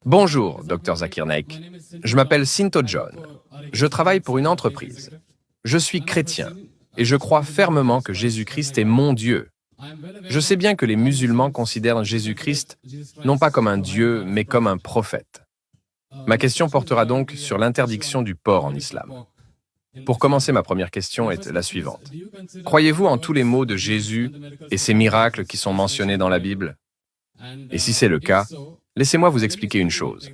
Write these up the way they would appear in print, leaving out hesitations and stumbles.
Bonjour, Dr Zakir Naik. Je m'appelle Sinto John. Je travaille pour une entreprise. Je suis chrétien et je crois fermement que Jésus-Christ est mon Dieu. Je sais bien que les musulmans considèrent Jésus-Christ non pas comme un Dieu, mais comme un prophète. Ma question portera donc sur l'interdiction du porc en islam. Pour commencer, ma première question est la suivante. Croyez-vous en tous les mots de Jésus et ses miracles qui sont mentionnés dans la Bible? Et si c'est le cas, laissez-moi vous expliquer une chose.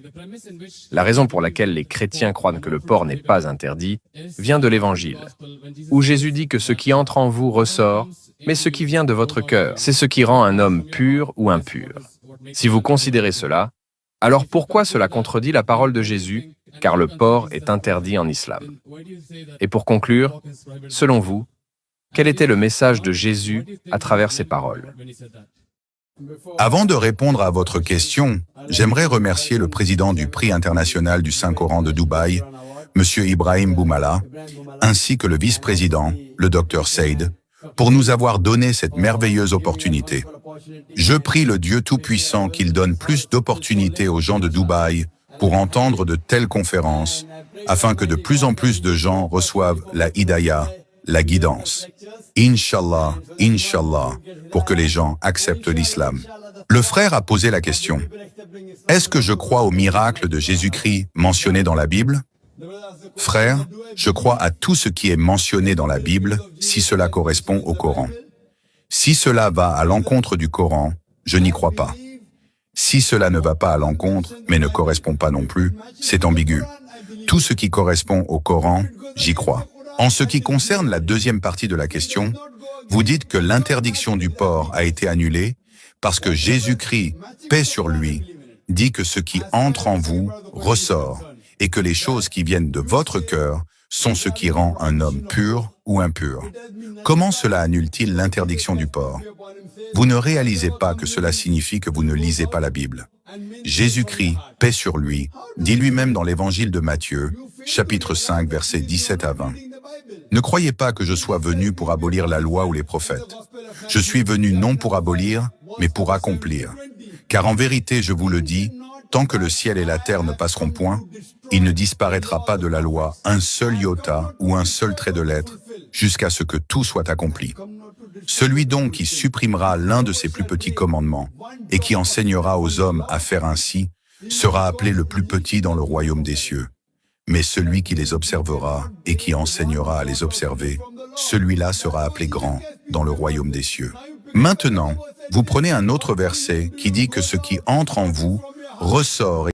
La raison pour laquelle les chrétiens croient que le porc n'est pas interdit vient de l'Évangile, où Jésus dit que ce qui entre en vous ressort, mais ce qui vient de votre cœur, c'est ce qui rend un homme pur ou impur. Si vous considérez cela, alors pourquoi cela contredit la parole de Jésus, car le porc est interdit en islam? Et pour conclure, selon vous, quel était le message de Jésus à travers ces paroles? Avant de répondre à votre question, j'aimerais remercier le président du Prix international du Saint-Coran de Dubaï, M. Ibrahim Boumala, ainsi que le vice-président, le Dr Saïd, pour nous avoir donné cette merveilleuse opportunité. Je prie le Dieu Tout-Puissant qu'il donne plus d'opportunités aux gens de Dubaï pour entendre de telles conférences, afin que de plus en plus de gens reçoivent la hidayah, la guidance. Inch'Allah, Inch'Allah, pour que les gens acceptent l'islam. Le frère a posé la question. Est-ce que je crois aux miracles de Jésus-Christ mentionnés dans la Bible? Frère, je crois à tout ce qui est mentionné dans la Bible si cela correspond au Coran. Si cela va à l'encontre du Coran, je n'y crois pas. Si cela ne va pas à l'encontre, mais ne correspond pas non plus, c'est ambigu. Tout ce qui correspond au Coran, j'y crois. En ce qui concerne la deuxième partie de la question, vous dites que l'interdiction du porc a été annulée parce que Jésus-Christ, paix sur lui, dit que ce qui entre en vous ressort et que les choses qui viennent de votre cœur sont ce qui rend un homme pur ou impur. Comment cela annule-t-il l'interdiction du porc? Vous ne réalisez pas que cela signifie que vous ne lisez pas la Bible. Jésus-Christ, paix sur lui, dit lui-même dans l'évangile de Matthieu, chapitre 5, versets 17 à 20. Ne croyez pas que je sois venu pour abolir la loi ou les prophètes. Je suis venu non pour abolir, mais pour accomplir. Car en vérité, je vous le dis, tant que le ciel et la terre ne passeront point, il ne disparaîtra pas de la loi un seul iota ou un seul trait de lettre, jusqu'à ce que tout soit accompli. Celui donc qui supprimera l'un de ces plus petits commandements et qui enseignera aux hommes à faire ainsi, sera appelé le plus petit dans le royaume des cieux. Mais celui qui les observera et qui enseignera à les observer, celui-là sera appelé grand dans le royaume des cieux. Maintenant, vous prenez un autre verset qui dit que ce qui entre en vous ressort